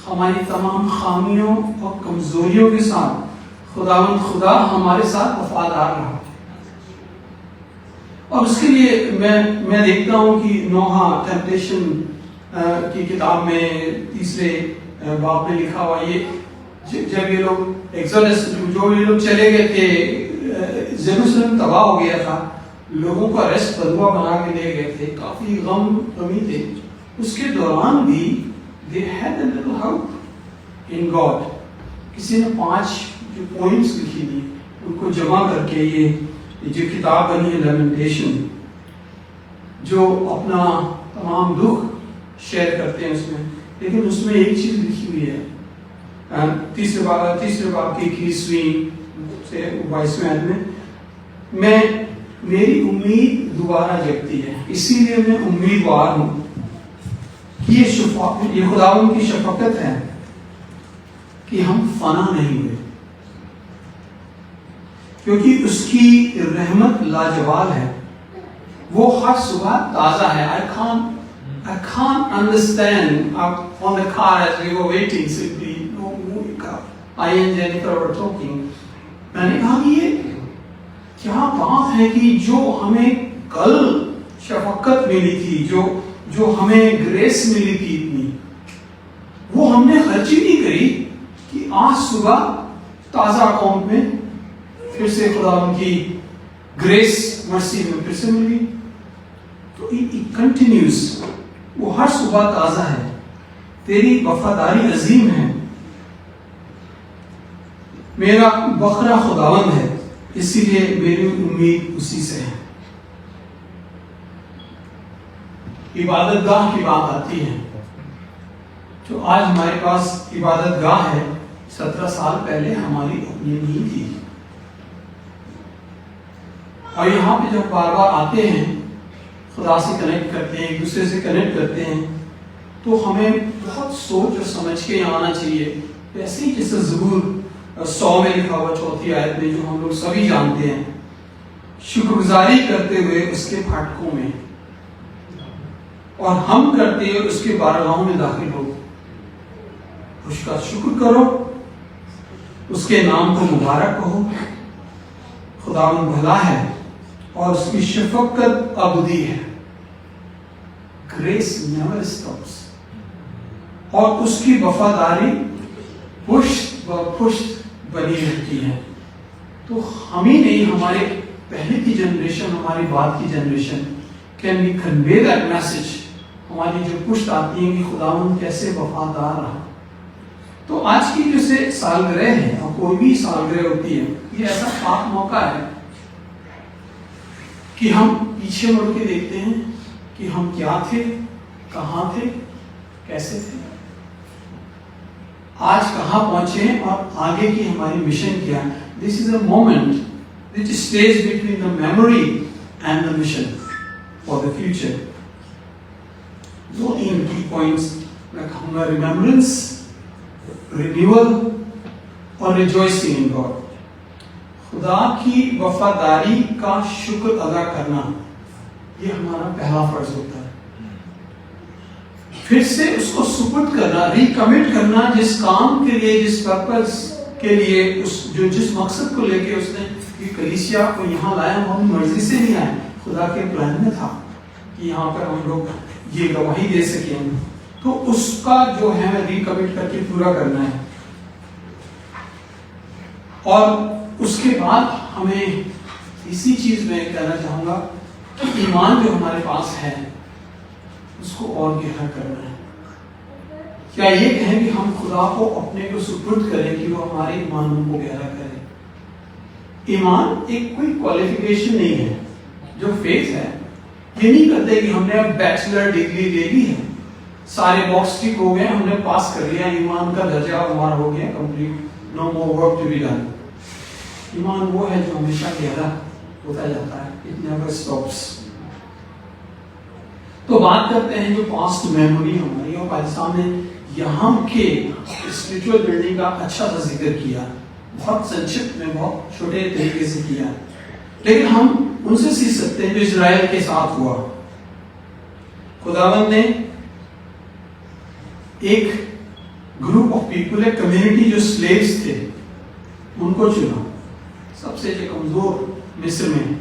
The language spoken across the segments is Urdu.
ہماری تمام خامیوں اور کمزوریوں کے ساتھ خدا ہمارے ساتھ وفادار رہا. اور اس کے لیے میں دیکھتا ہوں کہ نوحہ ٹیمپٹیشن کی کتاب میں 3 باب میں لکھا ہوا یہ جب یہ لوگ ایکسوڈس جو یہ لوگ چلے گئے تھے، یروشلم تباہ ہو گیا تھا، لوگوں کو ارسٹ بدوا بنا کے لے گئے تھے، کافی غمی تھے. اس کے دوران بھی they had a little hope in God. کسی نے 5 جو پوائنٹس لکھی تھی ان کو جمع کر کے یہ جو کتاب بنی ہے لیمنٹیشن، جو اپنا تمام دکھ شیئر کرتے ہیں اس میں. لیکن اس میں ایک چیز لکھی ہوئی ہے، تیسرے باب کی 21ویں سے 22ویں آیت میں میری امید دوبارہ جگتی ہے، اسی لیے میں امیدوار ہوں کہ یہ خداوند کی شفقت ہے کہ ہم فنا نہیں ہوئے، کیونکہ اس کی رحمت لاجواب ہے، وہ ہر صبح تازہ ہے. I can't understand on the car as we were waiting, simply I and Jennifer were talking. میں نے کہا کہ یہ کیا بات ہے کہ جو ہمیں کل شفقت ملی تھی، جو ہمیں گریس ملی تھی اتنی، وہ ہم نے خرچی نہیں کری کہ آج صبح تازہ اکاؤنٹ میں پھر سے خدا ان کی گریس مرسی میں پھر سے ملی. تو it continues، وہ ہر صبح تازہ ہے. تیری وفاداری عظیم ہے. میرا بکرا خداوند ہے، اسی لیے میری امید اسی سے ہے. عبادت گاہ کی بات آتی ہے، جو آج ہمارے پاس عبادت گاہ ہے، 17 سال پہلے ہماری اپنی نہیں تھی. اور یہاں پہ جب بار بار آتے ہیں، خدا سے کنیکٹ کرتے ہیں، ایک دوسرے سے کنیکٹ کرتے ہیں، تو ہمیں بہت سوچ اور سمجھ کے یہاں آنا چاہیے. ویسے ہی جیسے زبور 100 میں لکھا ہوا 4 آیت میں، جو ہم لوگ سبھی جانتے ہیں، شکر گزاری کرتے ہوئے اس کے پھاٹکوں میں اور ہم کرتے ہوئے اس کے بارگاہوں میں داخل ہو، اس کا شکر کرو، اس کے نام کو مبارک کہو. خداوند بھلا ہے اور اس کی شفقت ابدی ہے. گریس نیور اسٹاپس، اور اس کی وفاداری پشت و پشت بنی رہتی ہے. تو ہم ہی نہیں، ہمارے پہلے کی جنریشن، ہماری بعد کی generation can be convey that message. ہماری جو پشت آتی ہے کہ خداوند کیسے وفادار رہا. تو آج کی جو سالگرہ ہے، اور کوئی بھی سالگرہ ہوتی ہے، یہ ایسا پاک موقع ہے کہ ہم پیچھے مڑ کے دیکھتے ہیں کہ ہم کیا تھے، کہاں تھے، کیسے تھے، آج کہاں پہنچے ہیں، اور آگے کی ہماری مشن کیا ہے. This is a moment which stays between the memory and the mission for the future. دو 3 key points میں کہوں گا: remembrance, renewal اور rejoicing in God. خدا کی وفاداری کا شکر ادا کرنا، یہ ہمارا پہلا فرض ہوتا ہے. پھر سے اس کو سپرد کرنا، ریکمٹ کرنا، جس کام کے لیے، جس پرپس کے لیے، جس مقصد کو لے کے اس نے یہ کلیسیا کو یہاں لایا، وہ اپنی مرضی سے نہیں آئے، خدا کے پلان میں تھا کہ یہاں پر ہم لوگ یہ گواہی دے سکیں. تو اس کا جو ہے ریکمٹ کر کے پورا کرنا ہے. اور اس کے بعد ہمیں اسی چیز میں کہنا چاہوں گا کہ ایمان جو ہمارے پاس ہے اس کو اور گہرا کرنا ہے. کیا یہ کہیں کہ ہم خدا کو اپنے کو سپرد کریں کہ وہ ہمارے ایمانوں کو گہرا کرے. ایمان ایک کوئی کوالیفیکیشن نہیں ہے. جو فیتھ ہے یہ نہیں کرتے کہ ہم نے اب بیچلر ڈگری لے لی ہے، سارے باکس ٹک ہو گئے، ہم نے پاس کر لیا، ایمان کا درجہ ہمارا ہو گیا complete, no more work to be done. ایمان وہ ہے جو ہمیشہ گہرا ہوتا جاتا ہے، اٹ نیور اسٹاپس. تو بات کرتے ہیں جو پاسٹ میموری ہماری، اور پاکستان نے یہاں کے اسپرچول بلڈنگ کا اچھا سا ذکر کیا، بہت سنکشپت میں، بہت چھوٹے طریقے سے کیا، لیکن ہم ان سے سیکھ سکتے ہیں جو اسرائیل کے ساتھ ہوا. خداوند نے ایک گروپ پیپل، ایک کمیونٹی جو سلیوز تھے ان کو چنا، سب سے جو کمزور مصر میں،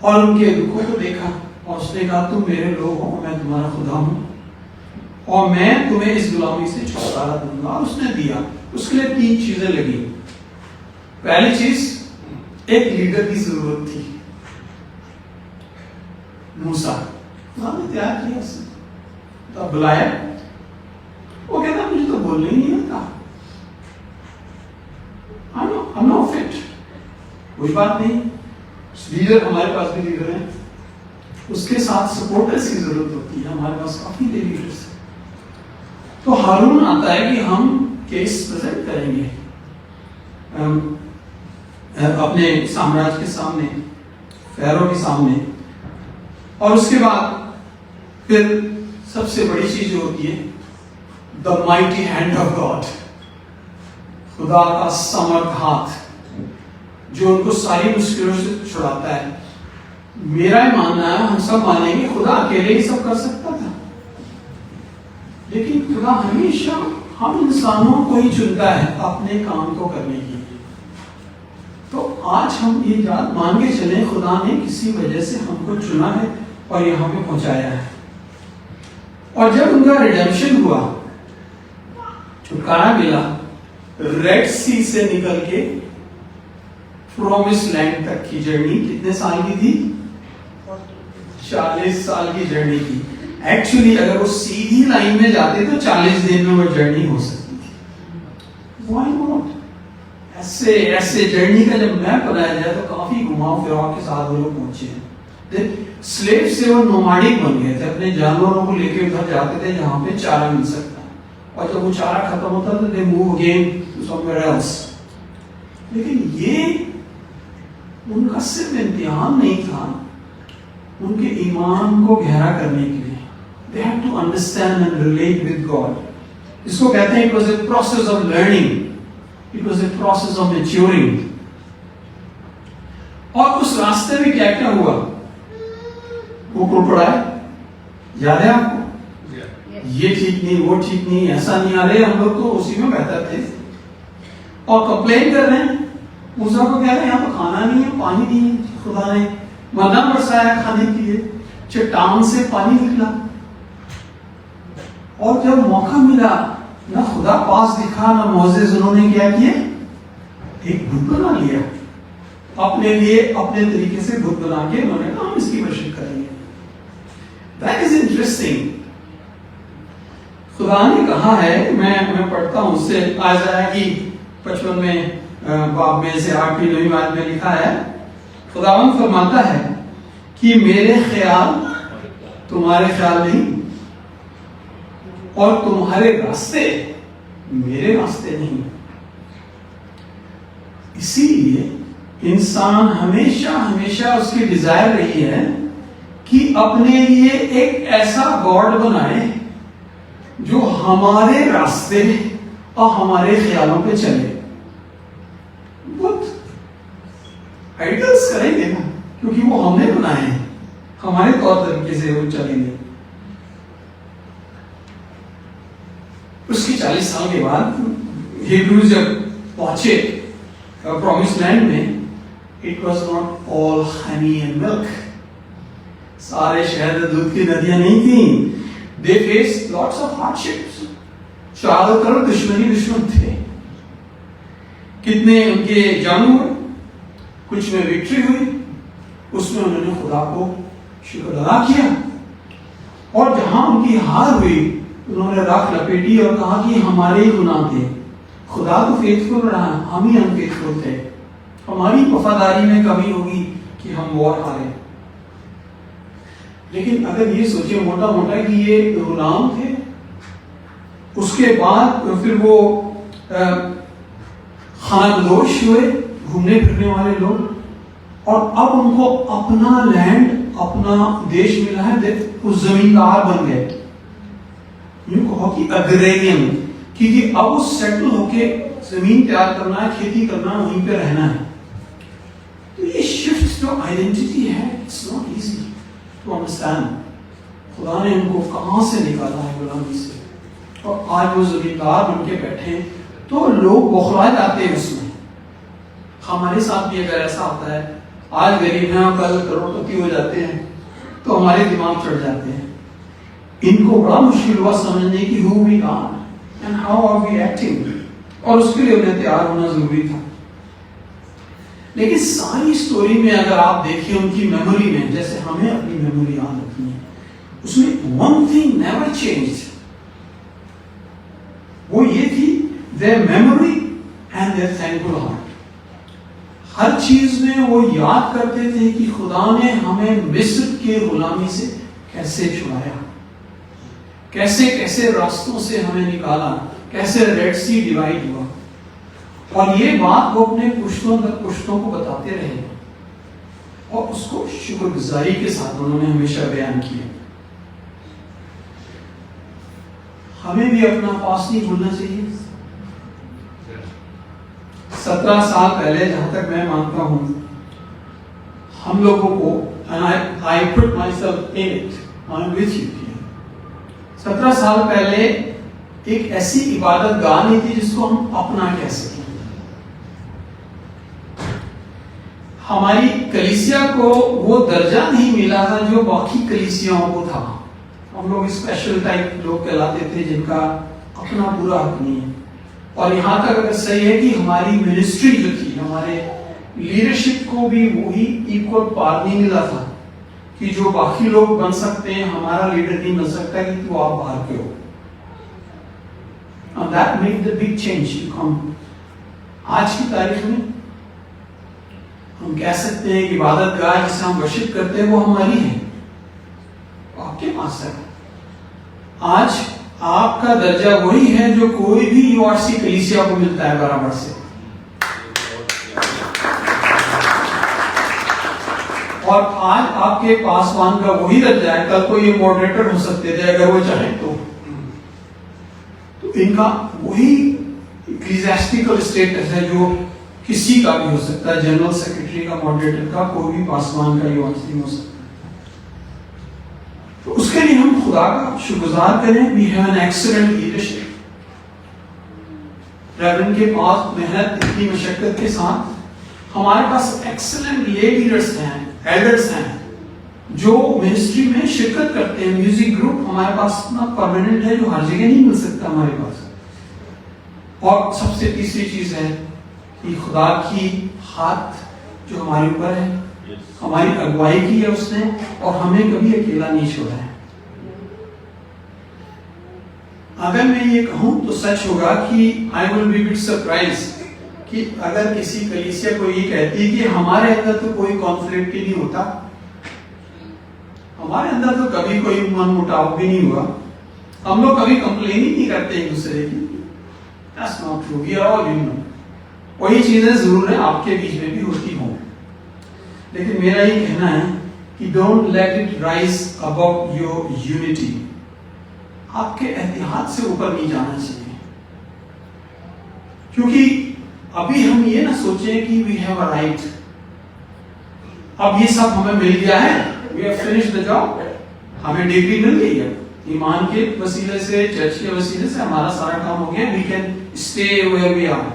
اور ان کے دکھوں کو دیکھا اور اس نے کہا تم میرے لوگ ہو، میں تمہارا خدا ہوں اور میں تمہیں اس غلامی سے چھٹکارا دوں گا. اور اس نے دیا. اس کے لیے 3 چیزیں لگی. پہلی چیز، ایک لیڈر کی ضرورت تھی. موسیٰ نے تیار کیا، تو بلایا. وہ کہتا مجھے تو بولنے ہی نہیں آتا، I'm not fit. کوئی بات نہیں، لیڈر ہمارے پاس بھی لیڈر ہیں، اس کے ساتھ سپورٹرز کی ضرورت ہوتی ہے. ہمارے پاس کافی لیڈرز ہیں. تو ہارون آتا ہے کہ ہم کیس پریزنٹ کریں گے اپنے سامراج کے سامنے، فیرو کے سامنے. اور اس کے بعد پھر سب سے بڑی چیز جو ہوتی ہے، the mighty hand of God، خدا کا سمرتھ ہاتھ جو ان کو ساری مشکلوں سے چھڑاتا ہے. میرا ماننا ہے، ہم سب مانیں گے خدا اکیلے ہی سب کر سکتا تھا، لیکن خدا ہمیشہ ہم انسانوں کو ہی چنتا ہے اپنے کام کو کرنے کے لیے. تو آج ہم یہ یاد مان کے چلیں، خدا نے کسی وجہ سے ہم کو چنا ہے اور یہاں پہ پہنچایا ہے. اور جب ان کا ریڈیمپشن ہوا، چھٹکارا ملا، ریڈ سی سے نکل کے پرومس لینڈ تک کی جرنی کتنے سال کی تھی؟ 40 سال کی جرنی تھی. ایکچولی اگر وہ سیدھی لائن میں جاتے تو 40 دن میں وہ جرنی ہو سکتی تھی. Why not؟ ایسے جرنی کا جب میپ بنایا جائے تو کافی گھماؤ پھراؤ کے ساتھ وہ لوگ پہنچے ہیں. سلیو سے وہ نوماڈک بن گئے تھے، اپنے جانوروں کو لے کے ادھر جاتے تھے جہاں پہ چارہ مل سکتا، اور جب وہ چارہ ختم ہوتا تو they move again to somewhere else. لیکن یہ ان کا صرف امتحان نہیں تھا، ان کے ایمان کو گہرا کرنے کے لیے. They had to understand and relate with God. اس کو کہتے ہیں it was a process of learning. It was a process of maturing. اور اس راستے میں کیا کیا ہوا؟ وہ پڑپڑائے، یاد ہے آپ کو؟ یہ ٹھیک نہیں، وہ ٹھیک نہیں، ایسا نہیں آ رہے، ہم لوگ تو اسی میں بہتر تھے. اور کمپلین کر رہے ہیں. موسیٰ کو کہہ رہے ہیں یہاں تو کھانا نہیں ہے، پانی نہیں ہے، خدا نے منا برسایا کھانے کے لیے، چٹان سے پانی نکلا. اور جب موقع ملا، نہ خدا پاس دکھا نہ معزز، انہوں نے کیا کیا؟ ایک بت بنا لیا اپنے لیے، اپنے طریقے سے بت بنا کے انہوں نے کہا ہم اس کی ورشپ کریں گے. That is interesting. خدا نے کہا ہے، میں پڑھتا ہوں اس سے، آیزیا کی 55 میں باب میں سے 8ویں 9ویں آیت میں لکھا ہے، خداوند فرماتا ہے کہ میرے خیال تمہارے خیال نہیں، اور تمہارے راستے میرے راستے نہیں. اسی لیے انسان ہمیشہ اس کی ڈیزائر رہی ہے کہ اپنے لیے ایک ایسا گاڈ بنائے جو ہمارے راستے اور ہمارے خیالوں پہ چلے. بہت آئیڈلز کریں گے نا، کیونکہ وہ ہم نے بنائے ہیں، ہمارے طور طریقے سے وہ چلیں گے. اس کی 40 سال کے بعد ہیبروز جب پہنچے پرومس لینڈ میں، it was not all honey and milk. سارے شہد دودھ کی ندیاں نہیں تھیں. They faced lots of hardships. چاروں طرف دشمن تھے. کتنے ان کے جنگ ہوئے، کچھ میں وکٹری ہوئی، اس میں انہوں نے خدا کو شکر ادا کیا. اور جہاں ان کی ہار ہوئی انہوں نے راکھ لپیٹی اور کہا کہ ہمارے ہی گناہ تھے، خدا تو فیتھفل رہا، ہم ہی انفیتھفل تھے، ہماری وفاداری میں کمی ہوگی کہ ہم وار ہارے. لیکن اگر یہ سوچے موٹا کہ یہ غلام تھے، اس کے بعد پھر وہ خانہ بدوش ہوئے، گھومنے پھرنے والے لوگ، اور اب ان کو اپنا لینڈ، اپنا دیش ملا ہے، اس زمیندار بن گئے. یوں کہو کہ اگریرین، کیونکہ اب وہ سیٹل ہو کے زمین تیار کرنا ہے، کھیتی کرنا ہے، وہیں پہ رہنا ہے. تو یہ شفٹ جو آئیڈینٹی ہے، it's not easy to understand. خدا نے ان کو کہاں سے نکالا ہے غلامی سے، اور آج وہ زمیندار بن کے بیٹھے تو لوگ بخلا جاتے ہیں اس میں. ہمارے ساتھ بھی اگر ایسا ہوتا ہے, آج غریب ہیں اور کل کروڑپتی ہو جاتے ہیں, تو ہمارے دماغ چڑھ جاتے ہیں. ان کو بڑا مشکل ہوا سمجھنے کی who we are and how are we acting, اور اس کے لیے انہیں تیار ہونا ضروری تھا. لیکن ساری سٹوری میں اگر آپ دیکھیں ان کی میموری میں, جیسے ہمیں اپنی میموری یاد رکھنی ہے, اس میں one thing never changed. وہ یہ تھی their memory and their thankful heart. ہر چیز میں وہ یاد کرتے تھے کہ خدا نے ہمیں مصر کے غلامی سے کیسے چھڑایا, کیسے کیسے راستوں سے ہمیں نکالا, کیسے ریڈ سی ڈیوائڈ ہوا. اور یہ بات وہ اپنے پشتوں در پشتوں کو بتاتے رہے اور اس کو شکر گزاری کے ساتھ انہوں نے ہمیشہ بیان کیا. ہمیں بھی اپنا پاس نہیں بھولنا چاہیے. 17 سال پہلے, جہاں تک میں مانتا ہوں, ہم لوگوں کو, and I put myself in it, I'm with you here. 17 سال پہلے ایک ایسی عبادت گاہ نہیں تھی جس کو ہم اپنا کہہ سکیں. ہماری کلیسیا کو وہ درجہ نہیں ملا تھا جو باقی کلیسیاؤں کو تھا. ہم لوگ اسپیشل ٹائپ لوگ کہلاتے تھے جن کا اپنا پورا حق نہیں ہے. اور یہاں تک اگر صحیح ہے کہ ہماری منسٹری جو تھی, ہمارے لیڈرشپ کو بھی وہی ایکول پار نہیں ملا تھا کہ جو باقی لوگ بن سکتے ہیں ہمارا لیڈر نہیں بن سکتا کہ تو آپ باہر کے ہو. And that made the big change to come. آج کی تاریخ میں ہم کہہ سکتے ہیں کہ عبادت گاہ جسے ہم ورشپ کرتے ہیں وہ ہماری ہے, آپ کے پاس ہے. آج آپ کا درجہ وہی ہے جو کوئی بھی یو آر سی کلیسیا کو ملتا ہے برابر سے. اور آج آپ کے پاسوان کا وہی درجہ ہے. کل کو یہ ماڈریٹر ہو سکتے تھے اگر وہ چاہیں تو ان کا وہی ایکلیزیاسٹیکل اسٹیٹس ہے جو کسی کا بھی ہو سکتا ہے. جنرل سیکرٹری کا, ماڈریٹر کا, کوئی بھی پاسوان کا یو آر سی ہو سکتا ہے. تو اس کے لیے ہم خدا کا شکرگزار کریں. We have an excellent leadership. Reverend کے پاس محنت, اتنی مشقت کے ساتھ ہمارے پاس ایکسلنٹ لے لیڈرز ہیں, ایلڈرز ہیں جو منسٹری میں شرکت کرتے ہیں. میوزک گروپ ہمارے پاس اتنا پرماننٹ ہے جو ہر جگہ نہیں مل سکتا ہمارے پاس. اور سب سے تیسری چیز ہے کہ خدا کی ہاتھ جو ہمارے اوپر ہے, ہماری اگوائی کی ہے اس نے, اور ہمیں کبھی اکیلا نہیں چھوڑا ہے. اگر میں یہ کہوں تو سچ ہوگا کہ I will be a bit surprised کہ اگر کسی کلیسیا کو یہ کہتی ہے کہ ہمارے اندر تو کوئی کانفلکٹ ہی نہیں ہوتا, ہمارے اندر تو کبھی کوئی من مٹاؤ بھی نہیں ہوا, ہم لوگ کبھی کمپلین ہی نہیں کرتے ایک دوسرے کی. That's not true. We are all human. وہی چیزیں ضرور ہیں آپ کے بیچ میں بھی ہوتی ہوں, لیکن میرا یہ کہنا ہے کہ don't let it rise above your unity. آپ کے اتحاد سے اوپر نہیں جانا چاہیے, کیونکہ ابھی ہم یہ نہ سوچیں کہ we have a right. اب یہ سب ہمیں مل گیا ہے, we have finished the job. ہمیں ڈگری مل گئی ہے, ایمان کے وسیلے سے, چرچ کے وسیلے سے ہمارا سارا کام ہو گیا. We can stay where we are.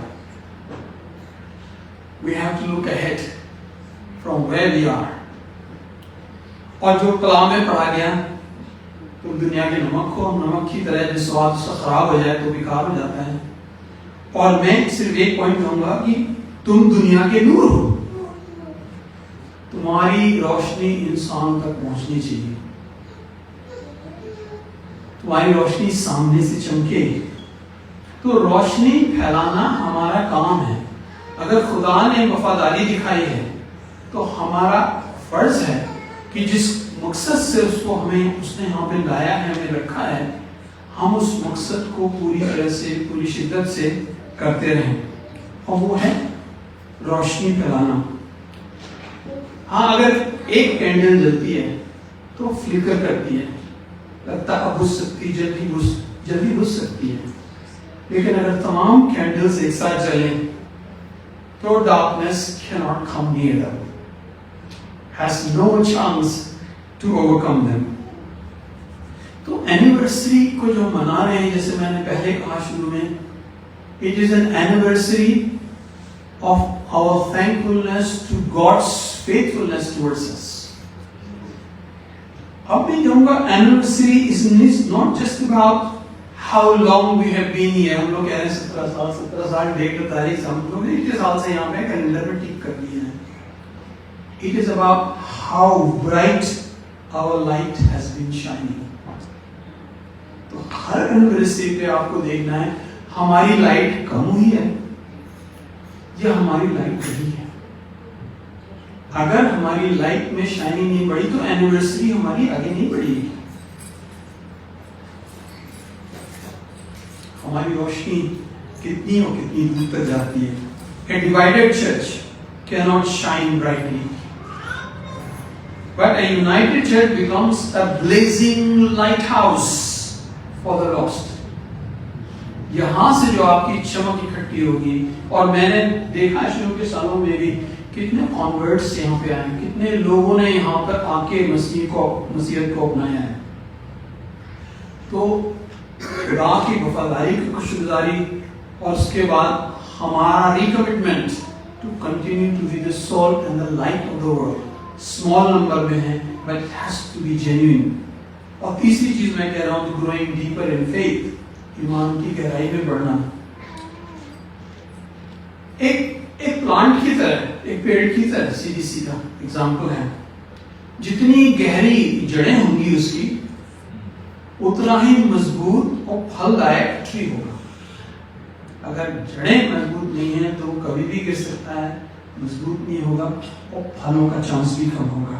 We have to look ahead from where we are. اور جو کلام میں پڑھا گیا, تم دنیا کے نمک ہو, نمک کی طرح جس سواد اس کا خراب ہو جائے تو بیکار ہو جاتا ہے. اور میں صرف ایک پوائنٹ کہوں گا کہ تم دنیا کے نور ہو, تمہاری روشنی انسان تک پہنچنی چاہیے, تمہاری روشنی سامنے سے چمکے. تو روشنی پھیلانا ہمارا کام ہے. اگر خدا نے وفاداری دکھائی ہے تو ہمارا فرض ہے کہ جس مقصد سے اس کو ہمیں اس نے یہاں پہ لایا ہے, ہمیں رکھا ہے, ہم اس مقصد کو پوری طرح سے, پوری شدت سے کرتے رہیں, اور وہ ہے روشنی پھیلانا. ہاں, اگر ایک کینڈل جلتی ہے تو فلیکر کرتی ہے, لگتا اب بجھ سکتی, جلدی بجھ سکتی ہے. لیکن اگر تمام کینڈلز ایک ساتھ جلیں تو darkness cannot come near them, has no chance to overcome them. تو اینیورسری کو جو منا رہے ہیں، جیسے میں نے پہلے کہا شروع میں، it is an anniversary of our thankfulness to God's faithfulness towards us. اب میں کہوں گا anniversary is not just about how long we have been here. ہم لوگ کہہ رہے ہیں 17 سال ڈیٹ اور تاریخ ہم لوگ نے 21 سال سے یہاں پہ کیلنڈر میں ٹک کر دیے ہیں. It is about how bright our light has been shining. تو ہر اینیورسری پہ آپ کو دیکھنا ہے ہماری لائٹ کم ہوئی ہے یا ہماری لائٹ بڑھی ہے. اگر ہماری لائٹ میں شائننگ نہیں بڑھی تو اینیورسری ہماری آگے نہیں بڑھی گی. ہماری روشنی کتنی اور کتنی دور تک جاتی ہے. A divided church cannot shine brightly, but a united church becomes a blazing lighthouse for the lost. یہاں سے جو آپ کی چمک اکٹھی ہوگی، اور میں نے دیکھا شروع کے سالوں میں بھی کتنے کنورٹس یہاں پہ آئے، کتنے لوگوں نے یہاں پر آ کے مسیحیت کو اپنایا ہے. تو خدا کی وفاداری کی خوشگزاری اور اس کے بعد ہمارا recommitment to continue to be the salt and the light of the world small number میں ہے، but it has to be genuine. اور تیسری چیز میں کہہ رہا ہوں گروئنگ ڈیپر ان فیتھ، ایمان کی گہرائی میں بڑھنا. ایک پلانٹ کی طرح، ایک پیڑ کی طرح سیدھی سیدھا ایگزامپل ہے، جتنی گہری جڑیں ہوں گی اس کی اتنا ہی مضبوط اور پھل دائق ٹری ہوگا. اگر جڑیں مضبوط نہیں ہیں تو کبھی بھی گر سکتا ہے، مضبوط نہیں ہوگا اور پھلوں کا چانس بھی کم ہوگا.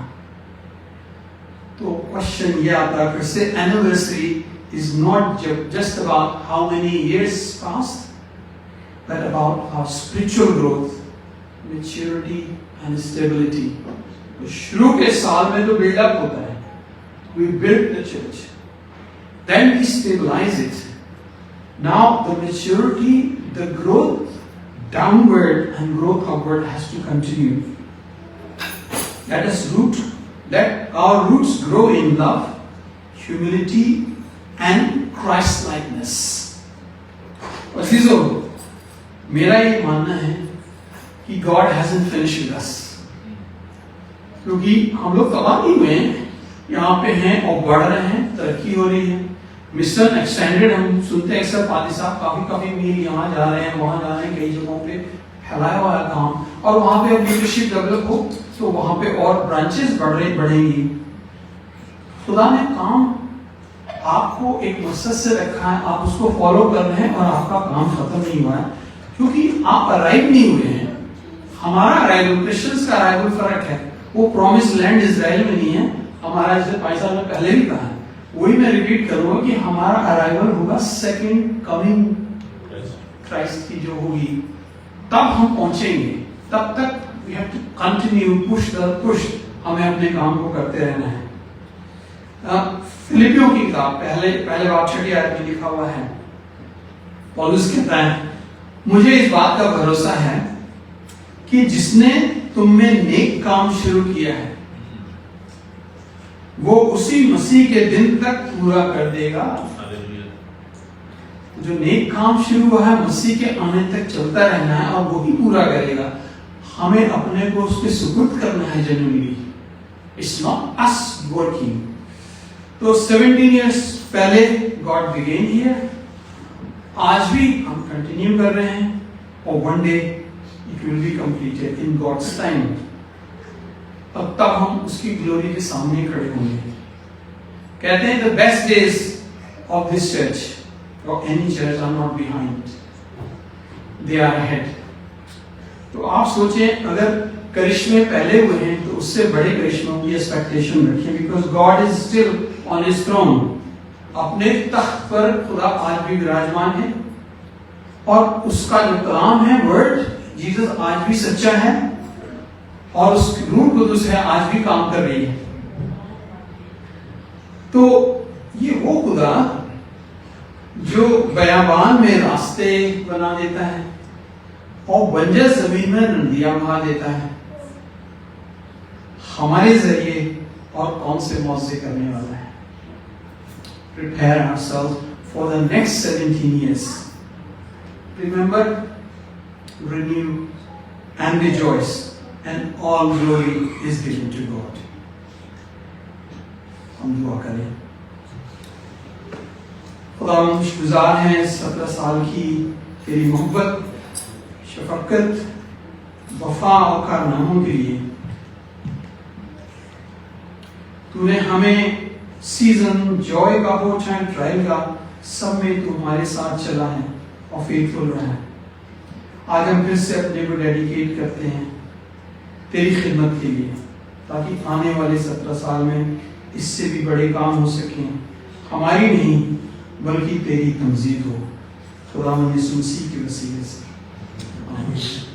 تو کوشچن یہ آتا ہے پھر سے، anniversary is not just about how many years passed, but about our spiritual growth, maturity and stability. شروع کے سال میں تو بلڈ اپ ہوتا ہے، we built the church, then we stabilize it. Now the maturity, the growth downward and growth upward has to continue. Let our roots grow in love, humility and Christ-likeness. عزیزو، میرا یہ ماننا ہے کہ God hasn't finished with us. کیونکہ ہم لوگ تباہ نہیں ہوئے ہیں، یہاں پہ ہیں اور بڑھ رہے ہیں، ترقی ہو رہی ہے. مشن ایکسٹینڈڈ ہم سنتے ہیں اکثر، پادری صاحب کافی میل یہاں جا رہے ہیں، وہاں جا رہے ہیں، کئی جگہوں پہ پھیلایا ہوا ہے کام، اور وہاں پہ اب لیڈرشپ ڈیولپ ہو تو وہاں پہ اور برانچز بڑھیں گی. خدا نے کام آپ کو ایک مقصد سے رکھا ہے، آپ اس کو فالو کر رہے ہیں اور آپ کا کام ختم نہیں ہوا ہے، کیونکہ آپ ارائیو نہیں ہوئے ہیں. ہمارا ارائیول، کرسچنس کا ارائیول فرق ہے، وہ پرومس لینڈ اسرائیل میں نہیں ہے. ہمارا جیسے پیسہ میں پہلے بھی کہا ہے، وہی میں ریپیٹ کروں گا کہ ہمارا ارائیول ہوگا سیکنڈ کمنگ کرائسٹ کی جو ہوگی، تب ہم پہنچیں گے. تب تک we have to continue push ہمیں اپنے کام کو کرتے رہنا ہے. فلپیوں کی کتاب پہلے باب 6 آیت میں لکھا ہوا ہے، پولس کہتا ہے مجھے اس بات کا بھروسہ ہے کہ جس نے تم میں نیک کام شروع کیا ہے وہ اسی مسیح کے دن تک پورا کر دے گا. جو نیک کام شروع ہوا ہے مسیح کے آنے تک چلتا رہنا ہے اور وہی پورا کرے گا. ہمیں اپنے کو اس کے سپرد کرنا ہے جنوینلی. It's not us working. تو 17 ایئرس پہلے God began here. آج بھی ہم کنٹینیو کر رہے ہیں اور one day it will be completed in God's time. تب ہم اس کی گلوری کے سامنے کھڑے ہوں گے. کہتے ہیں the best days of this church or any church are not behind. They are ahead. تو آپ سوچیں اگر کرشمے پہلے ہوئے ہیں تو اس سے بڑے کرشموں کی ایکسپیکٹیشن رکھیں، because God is still on his throne. اپنے تخت پر خدا آج بھی وراجمان ہے اور اس کا جو کلام ہے ورڈ جیسس آج بھی سچا ہے اور اس کی روح قدس ہے آج بھی کام کر رہی ہے. تو یہ وہ خدا جو بیابان میں راستے بنا دیتا ہے اور بنجر زمین میں ندیاں بہا دیتا ہے، ہمارے ذریعے اور کون سے معجزے کرنے والا ہے. prepare ourselves for the next 17 years. Remember, renew and rejoice, and all glory is given to God. ہم دعا کریں. خدا ہم شکرگزار ہیں 17 سال کی تیری محبت، شفقت، وفا اور کارناموں کے لیے. تو نے ہمیں سیزن جوائے کا ہو چاہے ٹرائل کا، سب میں تو ہمارے ساتھ چلا ہے اور فیتفل رہا ہے. آج ہم پھر سے اپنے کو ڈیڈیکیٹ کرتے ہیں تیری خدمت کے لیے، تاکہ آنے والے 17 سال میں اس سے بھی بڑے کام ہو سکیں، ہماری نہیں بلکہ تیری تمجید ہو. خدا یسوع مسیح کے وسیلے سے آمین.